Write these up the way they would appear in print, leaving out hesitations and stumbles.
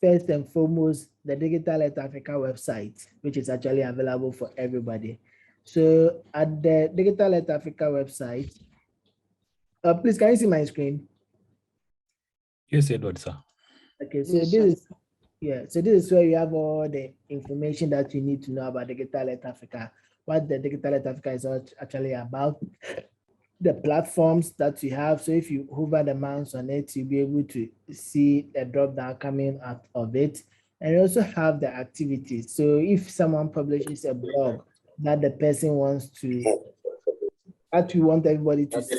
first and foremost the Digital Health Africa website, which is actually available for everybody. So at the Digital Health Africa website, please, can you see my screen? Yes, Edward, sir. Okay, so this is where you have all the information that you need to know about Digital Health Africa, what the Digital Health Africa is actually about, the platforms that you have. So if you hover the mouse on it, you'll be able to see a drop down coming out of it. And you also have the activities. So if someone publishes a blog that the person wants to, that we want everybody to see,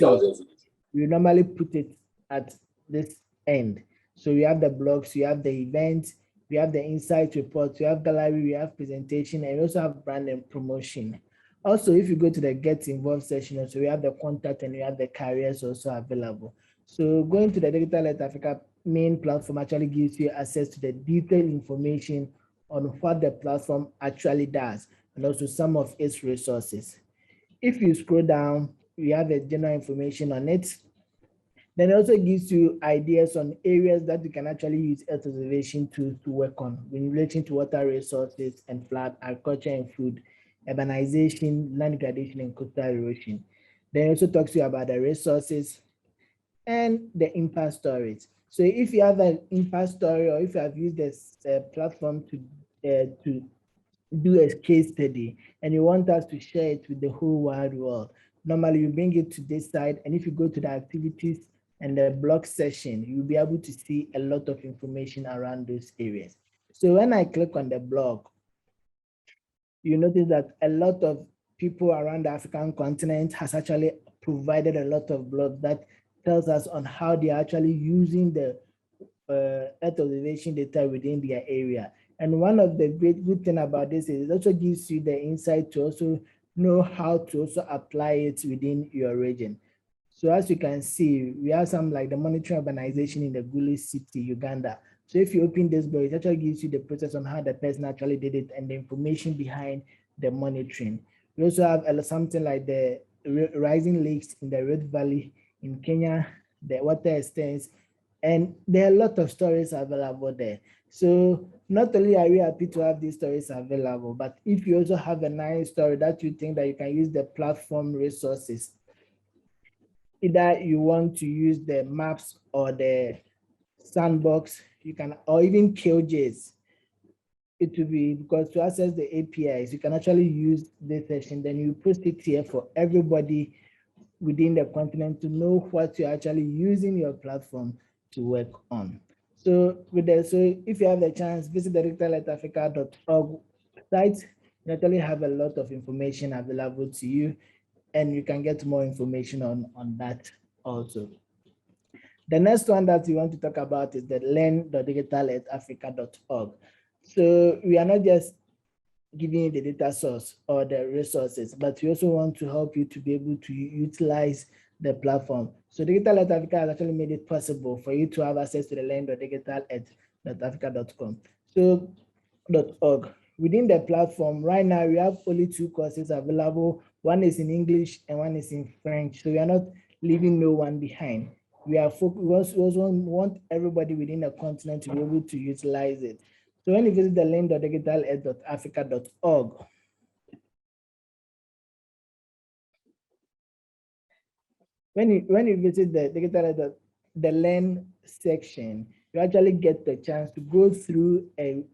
we normally put it at this end. So we have the blogs, we have the events, we have the insight reports, we have gallery, we have presentation, and we also have brand and promotion. Also, if you go to the Get Involved section, so we have the contact and we have the careers also available. So going to the Digital Health Africa main platform actually gives you access to the detailed information on what the platform actually does and also some of its resources. If you scroll down, we have the general information on it. Then it also gives you ideas on areas that you can actually use Earth observation to work on in relation to water resources and flood, agriculture and food, urbanization, land degradation, and coastal erosion. Then it also talks to you about the resources and the impact stories. So if you have an impact story or if you have used this platform to do a case study and you want us to share it with the whole wide world, normally you bring it to this side, and if you go to the activities and the blog session, you'll be able to see a lot of information around those areas. So when I click on the blog, you notice that a lot of people around the African continent has actually provided a lot of blogs that tells us on how they're actually using the Earth observation data within their area. And one of the good thing about this is it also gives you the insight to also know how to also apply it within your region. So as you can see, we have some like the monitoring urbanization in the Gulu city, Uganda. So if you open this book, it actually gives you the process on how the person actually did it and the information behind the monitoring. We also have something like the rising lakes in the Rift Valley in Kenya, the water extents, and there are a lot of stories available there. So not only are we happy to have these stories available, but if you also have a nice story that you think that you can use the platform resources, either you want to use the maps or the sandbox, you can, or even QGIS, it will be, because to access the APIs, you can actually use this session, then you post it here for everybody within the continent to know what you're actually using your platform to work on. So with that, so if you have the chance, visit the digitalhealthafrica.org site. You actually have a lot of information available to you, and you can get more information on that also. The next one that we want to talk about is the learn.digitalhealthafrica.org. So we are not just giving you the data source or the resources, but we also want to help you to be able to utilize the platform. So Digital Health Africa has actually made it possible for you to have access to the learn.digitalhealth.africa.com. So .org. Within the platform, right now we have only 2 courses available. One is in English and one is in French. So we are not leaving no one behind. We also want everybody within the continent to be able to utilize it. So when you visit the learn.digitalhealth.africa.org, when you visit the the learn section, you actually get the chance to go through a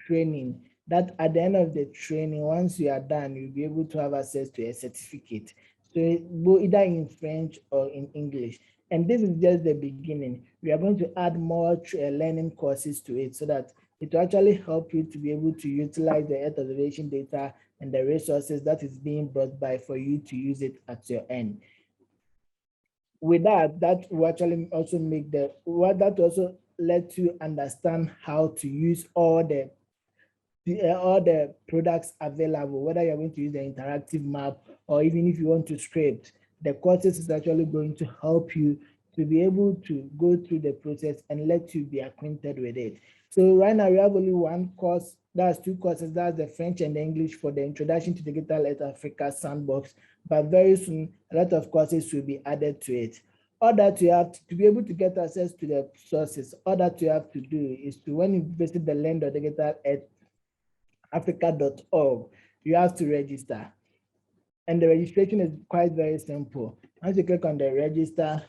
training that at the end of the training, once you are done, you'll be able to have access to a certificate. So either in French or in English. And this is just the beginning. We are going to add more learning courses to it so that it will actually help you to be able to utilize the Earth observation data and the resources that is being brought by for you to use it at your end. With that, that will actually also make that also let you understand how to use all the products available, whether you're going to use the interactive map or even if you want to script. The courses is actually going to help you to be able to go through the process and let you be acquainted with it. So right now we have only 1 course, that's 2 courses, that's the French and the English for the Introduction to Digital Health Africa Sandbox, but very soon a lot of courses will be added to it. all that you have to be able to get access to the sources, all that you have to do is to, when you visit the land.digital at africa.org, you have to register. And the registration is quite very simple. Once you click on the register,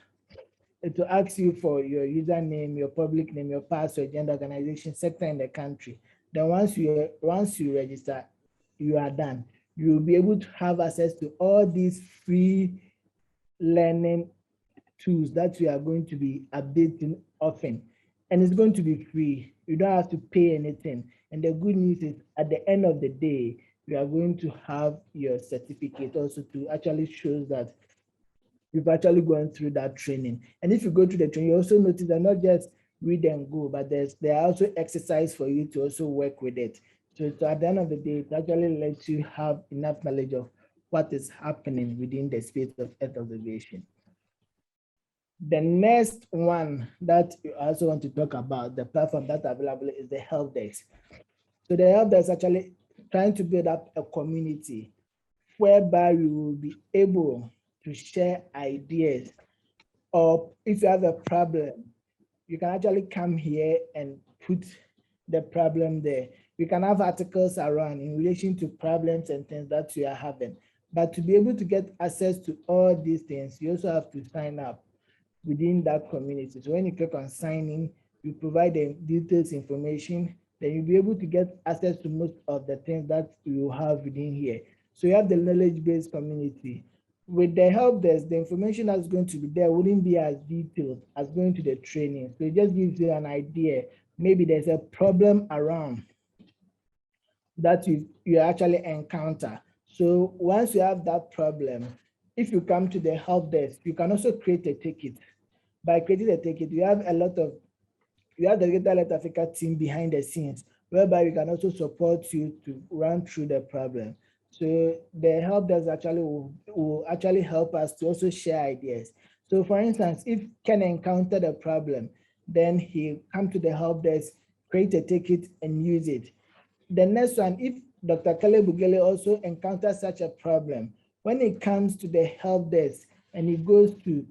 it will ask you for your username, your public name, your password, gender, organization, sector in the country. Then once you register, you are done. You will be able to have access to all these free learning tools that we are going to be updating often. And it's going to be free. You don't have to pay anything. And the good news is at the end of the day, you are going to have your certificate also to actually show that you've actually gone through that training. And if you go through the training, you also notice that not just read and go, but there are also exercise for you to also work with it. So at the end of the day, it actually lets you have enough knowledge of what is happening within the space of Earth observation. The next one that I also want to talk about, the platform that's available, is the help desk. So the help desk is actually trying to build up a community whereby you will be able to share ideas, or if you have a problem, you can actually come here and put the problem there. You can have articles around in relation to problems and things that you are having. But to be able to get access to all these things, you also have to sign up within that community. So when you click on sign in, you provide the details information, then you'll be able to get access to most of the things that you have within here. So you have the knowledge-based community. With the help desk, the information that's going to be there wouldn't be as detailed as going to the training. So it just gives you an idea. Maybe there's a problem around that you actually encounter. So once you have that problem, if you come to the help desk, you can also create a ticket. By creating a ticket, you have the Digital Alert Africa team behind the scenes, whereby we can also support you to run through the problem. So the help desk actually will actually help us to also share ideas. So for instance, if Ken encountered a problem, then he come to the help desk, create a ticket and use it. The next one, if Dr. Caleb Bugele also encounters such a problem, when it comes to the help desk and he goes to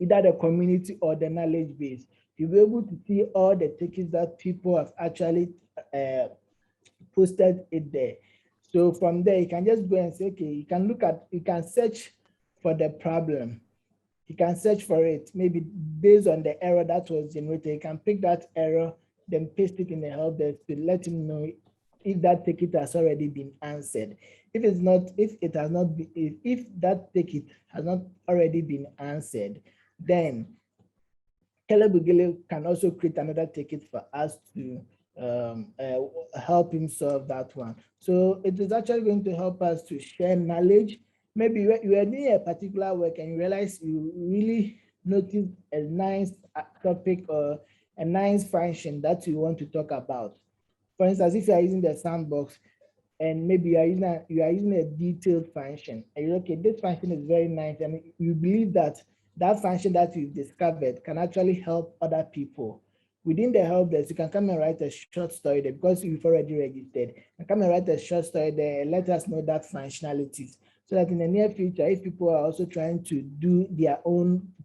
either the community or the knowledge base, you'll be able to see all the tickets that people have actually posted it there. So from there, you can just go and say, okay, you can search for the problem. You can search for it, maybe based on the error that was generated. You can pick that error, then paste it in the help desk to let him know if that ticket has already been answered. If that ticket has not already been answered, then Caleb Bugele can also create another ticket for us to help him solve that one. So it is actually going to help us to share knowledge. Maybe you are doing a particular work and you realize you really noticed a nice topic or a nice function that you want to talk about. For instance, if you are using the sandbox and maybe you are using a detailed function, and you're okay, this function is very nice, and you believe that that function that you've discovered can actually help other people. Within the help desk, you can come and write a short story there because you've already registered. And come and write a short story there and let us know that functionalities, so that in the near future, if people are also trying to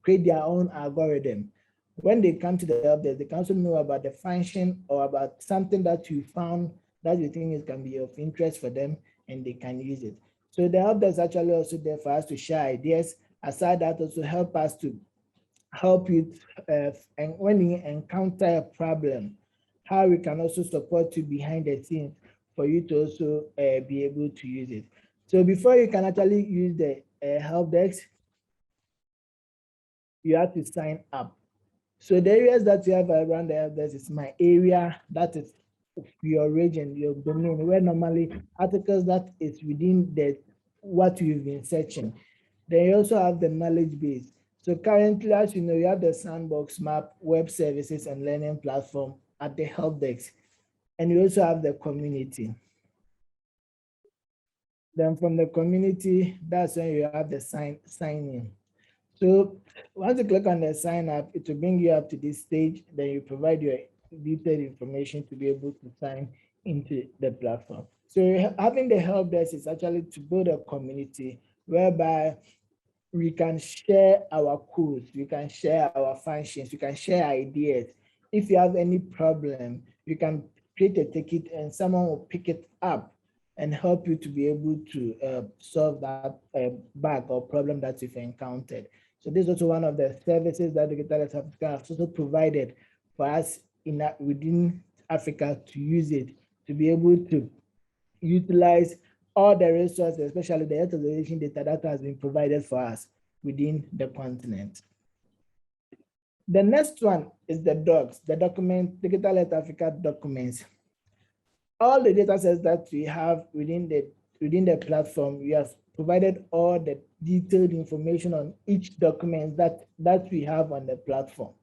create their own algorithm, when they come to the help desk, they can also know about the function or about something that you found that you think can be of interest for them, and they can use it. So the help desk is actually also there for us to share ideas. Aside that, also help us to help you and when you encounter a problem, how we can also support you behind the scenes for you to also be able to use it. So before you can actually use the help desk, you have to sign up. So the areas that you have around the help desk is my area, that is your region, your domain, where normally articles that is within what you've been searching. Then you also have the knowledge base. So currently, as you know, you have the sandbox map, web services, and learning platform at the help desk. And you also have the community. Then from the community, that's when you have the sign in. So once you click on the sign up, it will bring you up to this stage. Then you provide your detailed information to be able to sign into the platform. So having the help desk is actually to build a community whereby we can share our codes, we can share our functions, we can share ideas. If you have any problem, you can create a ticket and someone will pick it up and help you to be able to solve that bug or problem that you've encountered. So this is also one of the services that Digital East Africa has also provided for us within Africa to use it, to be able to utilize all the resources, especially the Earth observation data that has been provided for us within the continent. The next one is the docs, the document, Digital Earth Africa documents. All the data sets that we have within the platform, we have provided all the detailed information on each document that we have on the platform.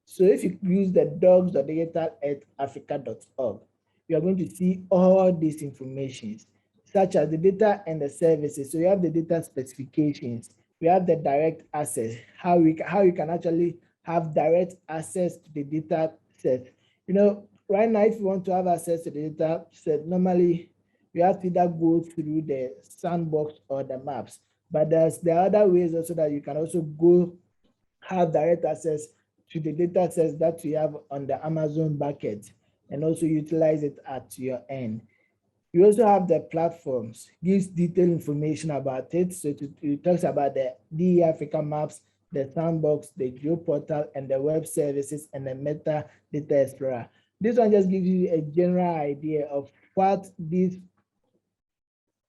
So if you use the docs.digitalearthafrica.org, you are going to see all these informations, such as the data and the services. So you have the data specifications, we have the direct access, how you can actually have direct access to the data set. You know, right now, if you want to have access to the data set, normally you have to either go through the sandbox or the maps. But there are other ways also that you can also go have direct access to the data sets that we have on the Amazon bucket and also utilize it at your end. We also have the platforms, gives detailed information about it. So it talks about the DE Africa maps, the sandbox, the geoportal, and the web services, and the metadata explorer. This one just gives you a general idea of what these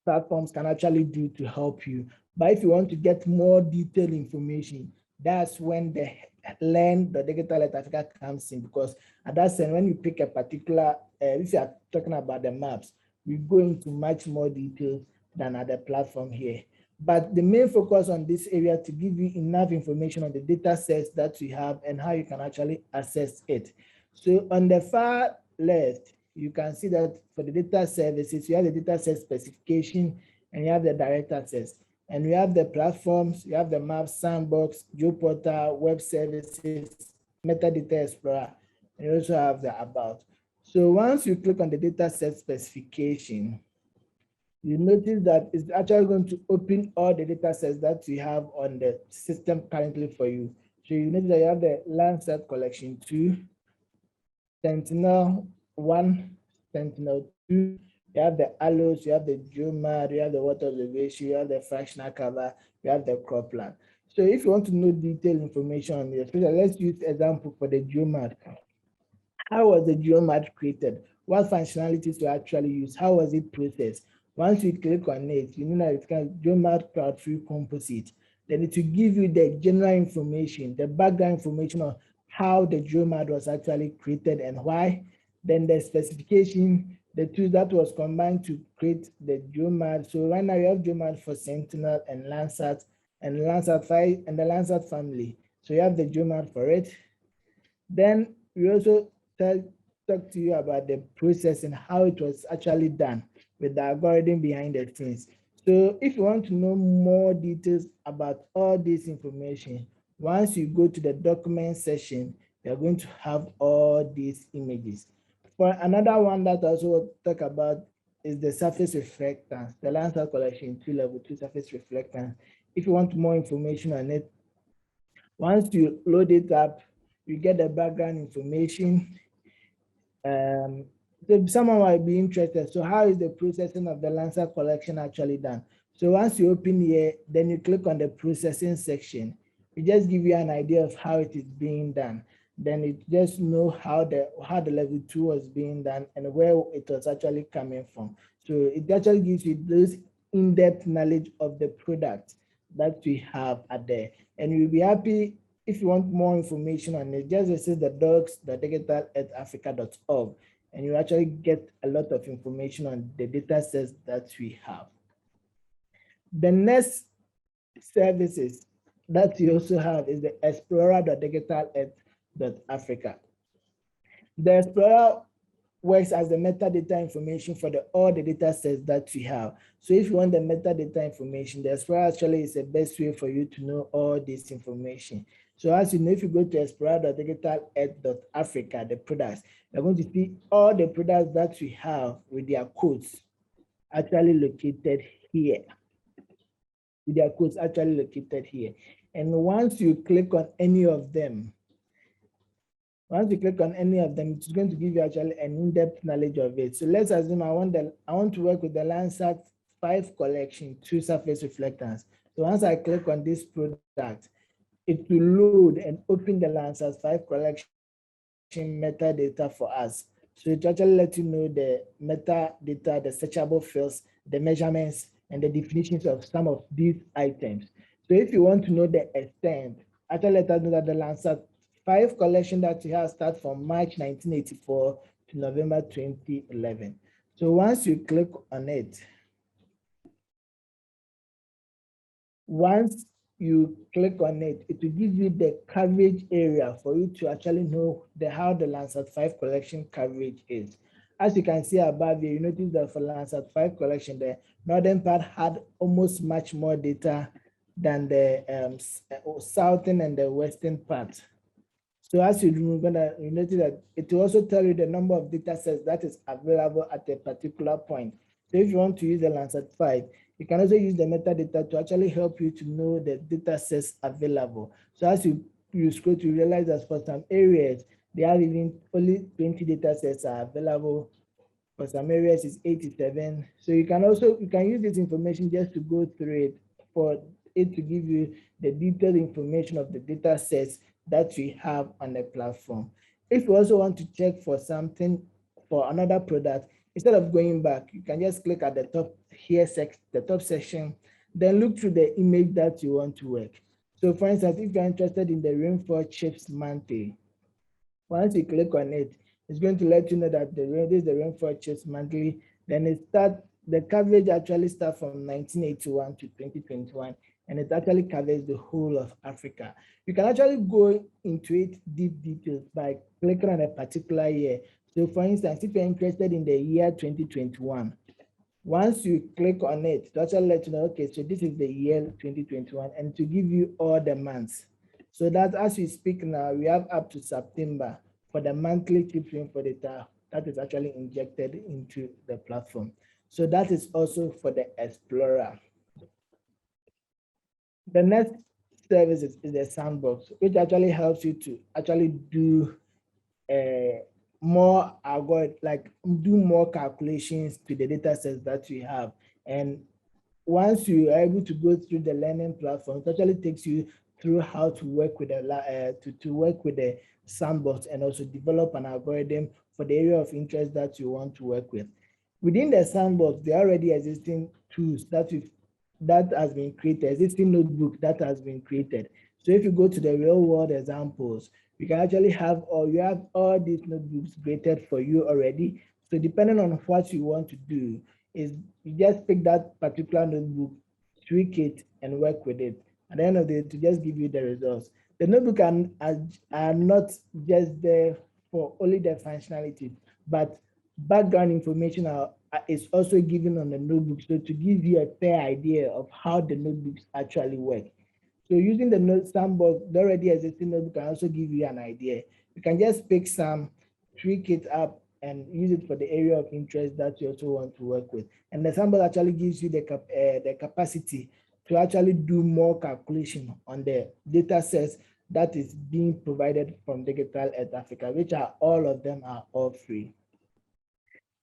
platforms can actually do to help you. But if you want to get more detailed information, that's when the Learn.Digital Earth Africa comes in, because at that time, when you pick a particular, if you are talking about the maps, we go into much more detail than at the platform here. But the main focus on this area to give you enough information on the data sets that we have and how you can actually access it. So on the far left, you can see that for the data services, you have the data set specification and you have the direct access. And we have the platforms, you have the map, sandbox, geoportal, web services, metadata explorer, and you also have the about. So once you click on the data set specification, you notice that it's actually going to open all the data sets that we have on the system currently for you. So you notice that you have the Landsat Collection 2, Sentinel-1, Sentinel-2, you have the ALOS, you have the GeoMAD, you have the water observation, you have the fractional cover, you have the cropland. So if you want to know detailed information on this, let's use example for the GeoMAD. How was the GeoMAD created? What functionalities were actually used? How was it processed? Once you click on it, you know that it's kind of GeoMAD Cloud-Free Composite. Then it will give you the general information, the background information on how the GeoMAD was actually created and why. Then the specification, the tool that was combined to create the GeoMAD. So right now you have GeoMAD for Sentinel and Landsat and Landsat 5 and the Landsat family. So you have the GeoMAD for it. Then we also talk to you about the process and how it was actually done with the algorithm behind the scenes. So if you want to know more details about all this information, once you go to the document section, you're going to have all these images. For another one that I also talk about is the surface reflectance, the Landsat Collection 2 Level 2 surface reflectance. If you want more information on it, once you load it up, you get the background information. Someone might be interested. So how is the processing of the Landsat collection actually done? So once you open here, then you click on the processing section. It just give you an idea of how it is being done. Then it just know how the level 2 was being done and where it was actually coming from. So it actually gives you those in-depth knowledge of the product that we have at there. And you'll be happy if you want more information on it, just visit the docs.digitalearthafrica.org and you actually get a lot of information on the data sets that we have. The next services that you also have is the explorer.digitalearth.africa. The Explorer works as the metadata information for all the data sets that we have. So if you want the metadata information, the Explorer actually is the best way for you to know all this information. So as you know, if you go to explorer.digitalearth.africa, the products, you're going to see all the products that we have with their codes actually located here. with their codes actually located here. And once you click on any of them, it's going to give you actually an in-depth knowledge of it. So let's assume I want to work with the Landsat 5 collection, 2 surface reflectors. So once I click on this product, it will load and open the Landsat 5 collection metadata for us. So it actually lets you know the metadata, the searchable fields, the measurements, and the definitions of some of these items. So if you want to know the extent, actually let us know that the Landsat 5 collection that we have starts from March 1984 to November 2011. So once you click on it, it will give you the coverage area for you to actually know how the Landsat 5 collection coverage is. As you can see above here, you notice that for Landsat 5 collection, the northern part had almost much more data than the southern and the western part. So as you notice that it will also tell you the number of data sets that is available at a particular point. So if you want to use the Landsat 5, you can also use the metadata to actually help you to know the data sets available. So as you scroll to realize that for some areas, they have even only 20 data sets are available. For some areas, it's 87. So you can use this information just to go through it for it to give you the detailed information of the data sets that we have on the platform. If you also want to check for something for another product, instead of going back, you can just click at the top here, the top section, then look through the image that you want to work. So for instance, if you're interested in the Rainfall Chips Mantle, once you click on it, it's going to let you know that this is the Rainfall Chips Monthly. Then the coverage actually starts from 1981 to 2021, and it actually covers the whole of Africa. You can actually go into it deep details by clicking on a particular year. So for instance, if you're interested in the year 2021, once you click on it, it actually let you know, okay, so this is the year 2021, and to give you all the months. So that as we speak now, we have up to September for the monthly chip rainfall data that is actually injected into the platform. So that is also for the Explorer. The next service is the Sandbox, which actually helps you to actually do more do more calculations to the data sets that we have. And once you are able to go through the learning platform, it actually takes you through how to work with the Sandbox and also develop an algorithm for the area of interest that you want to work with. Within the Sandbox, there are already existing tools that has been created, existing notebook that has been created. So if you go to the real world examples, you can actually have all these notebooks created for you already. So depending on what you want to do, is you just pick that particular notebook, tweak it, and work with it. At the end of the day, to just give you the results. The notebook are not just there for only the functionality, but background information is also given on the notebook, so to give you a fair idea of how the notebooks actually work. So using the Sandbox, the already existing notebook can also give you an idea. You can just pick some, tweak it up, and use it for the area of interest that you also want to work with. And the Sandbox actually gives you the capacity to actually do more calculation on the data sets that is being provided from Digital Earth Africa, which are all of them are all free.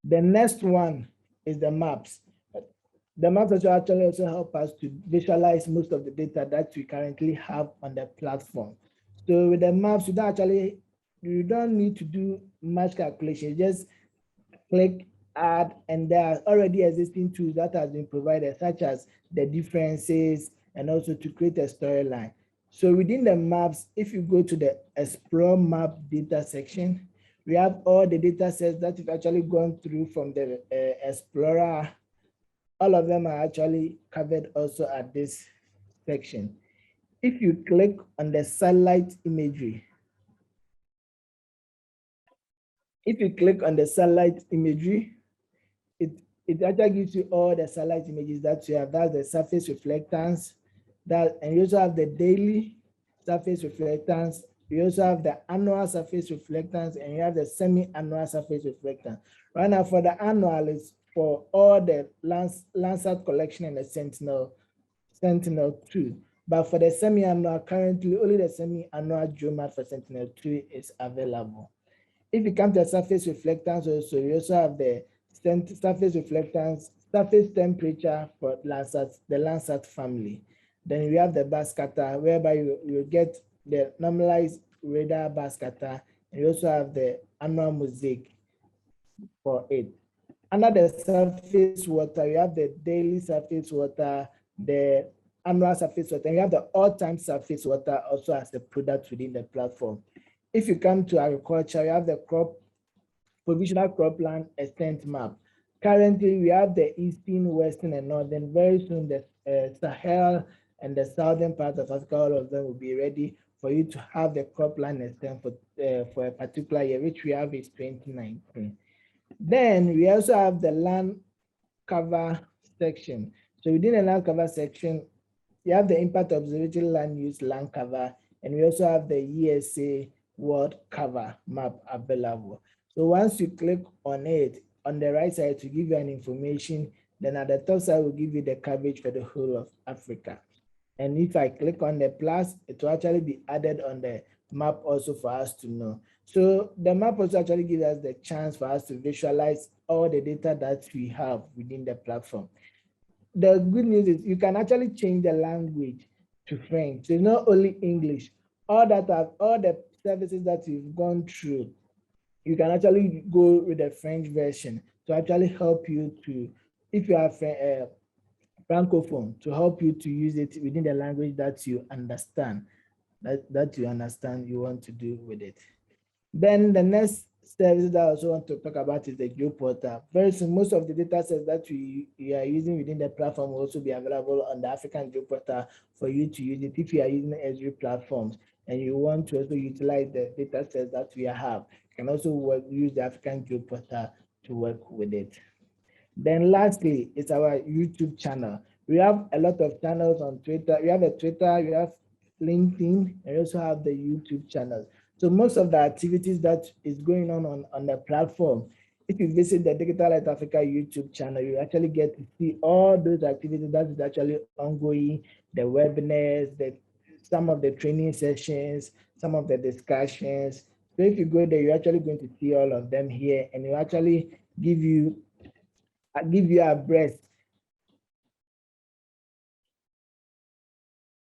The next one is the maps. The maps actually also help us to visualize most of the data that we currently have on the platform. So with the maps, you don't need to do much calculation. Just click, add, and there are already existing tools that have been provided, such as the differences and also to create a storyline. So within the maps, if you go to the Explore Map Data section, we have all the data sets that we've actually gone through from the Explorer. All of them are actually covered also at this section. If you click on the satellite imagery, it actually gives you all the satellite images that you have. That's the surface reflectance, and you also have the daily surface reflectance. You also have the annual surface reflectance, and you have the semi-annual surface reflectance. Right now, for the annual, it's for all the Landsat collection and the Sentinel Sentinel-2. But for the semi-annual, currently only the semi-annual GeoMap for Sentinel-2 is available. If you come to the surface reflectance also, you also have the surface reflectance, surface temperature for Landsat, the Landsat family. Then we have the backscatter, whereby you get the normalized radar backscatter, and you also have the annual mosaic for it. Under the surface water, you have the daily surface water, the annual surface water, and you have the all-time surface water also as a product within the platform. If you come to agriculture, you have the provisional cropland extent map. Currently, we have the eastern, western, and northern. Very soon, the Sahel and the southern part of Africa, all of them will be ready for you to have the cropland extent for a particular year, which we have is 2019. Then we also have the land cover section. So within the land cover section, you have the impact observatory land use land cover, and we also have the ESA world cover map available. So once you click on it, on the right side to give you an information, then at the top side will give you the coverage for the whole of Africa. And if I click on the plus, it will actually be added on the map also for us to know. So the map also actually gives us the chance for us to visualize all the data that we have within the platform. The good news is you can actually change the language to French. So it's not only English. All the services that you've gone through, you can actually go with the French version to actually help you to, if you have Francophone, to help you to use it within the language that you understand, that you understand you want to do with it. Then the next service that I also want to talk about is the GeoPortal. Very soon, most of the data sets that we are using within the platform will also be available on the African GeoPortal for you to use it if you are using Esri platforms and you want to also utilize the data sets that we have. You can also use the African GeoPortal to work with it. Then lastly, it's our YouTube channel. We have a lot of channels on Twitter. We have a Twitter, we have LinkedIn, and we also have the YouTube channel. So most of the activities that is going on the platform, if you visit the Digital Health Africa YouTube channel, you actually get to see all those activities that is actually ongoing, the webinars, some of the training sessions, some of the discussions. So if you go there, you're actually going to see all of them here, and it will actually give you abreast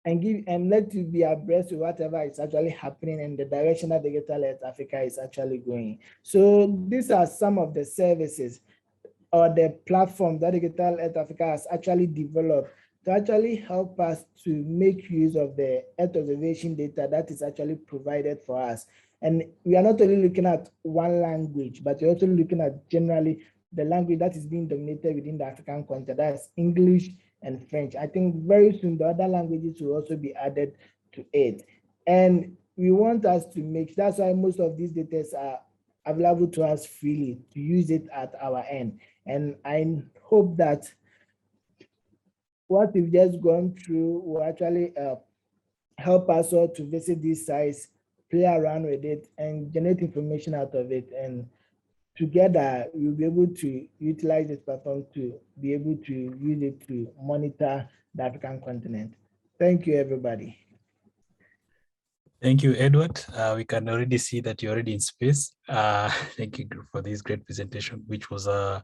and let you be abreast of whatever is actually happening in the direction that Digital Health Africa is actually going. So these are some of the services or the platform that Digital Health Africa has actually developed to actually help us to make use of the Earth observation data that is actually provided for us. And we are not only looking at one language, but we're also looking at generally the language that is being dominated within the African continent, that's English and French. I think very soon the other languages will also be added to it. And we want us to make, that's why most of these data are available to us freely to use it at our end. And I hope that what we've just gone through will actually help us all to visit these sites, play around with it, and generate information out of it. And together, we'll be able to utilize this platform to be able to use it to monitor the African continent. Thank you, everybody. Thank you, Edward. We can already see that you're already in space. Thank you for this great presentation, which was a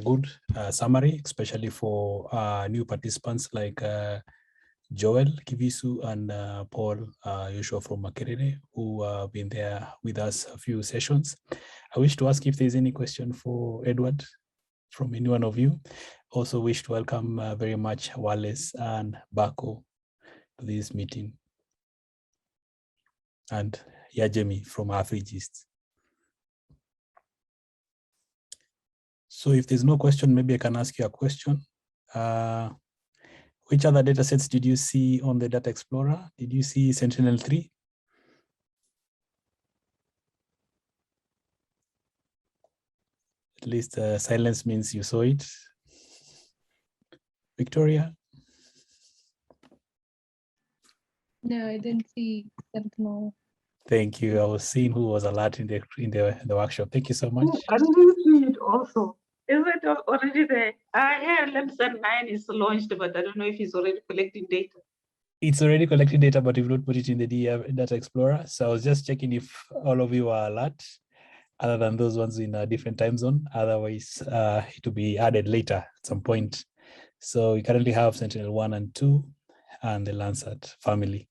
good summary, especially for new participants like Joel Kivisu and Paul Joshua from Makerere, who have been there with us a few sessions. I wish to ask if there's any question for Edward from any one of you. Also wish to welcome very much Wallace and Bako to this meeting. And Yajemi from Afrigist. So if there's no question, maybe I can ask you a question. Which other data sets did you see on the Data Explorer? Did you see Sentinel-3? At least silence means you saw it. Victoria? No, I didn't see Sentinel. Thank you. I was seeing who was alert in the workshop. Thank you so much. I didn't see it also. Is it already there? Yeah, Lemson 9 is launched, but I don't know if it's already collecting data. It's already collecting data, but we've not put it in the Data Explorer. So I was just checking if all of you are alert, other than those ones in a different time zone. Otherwise, it will be added later at some point. So we currently have Sentinel-1 and 2 and the Landsat family.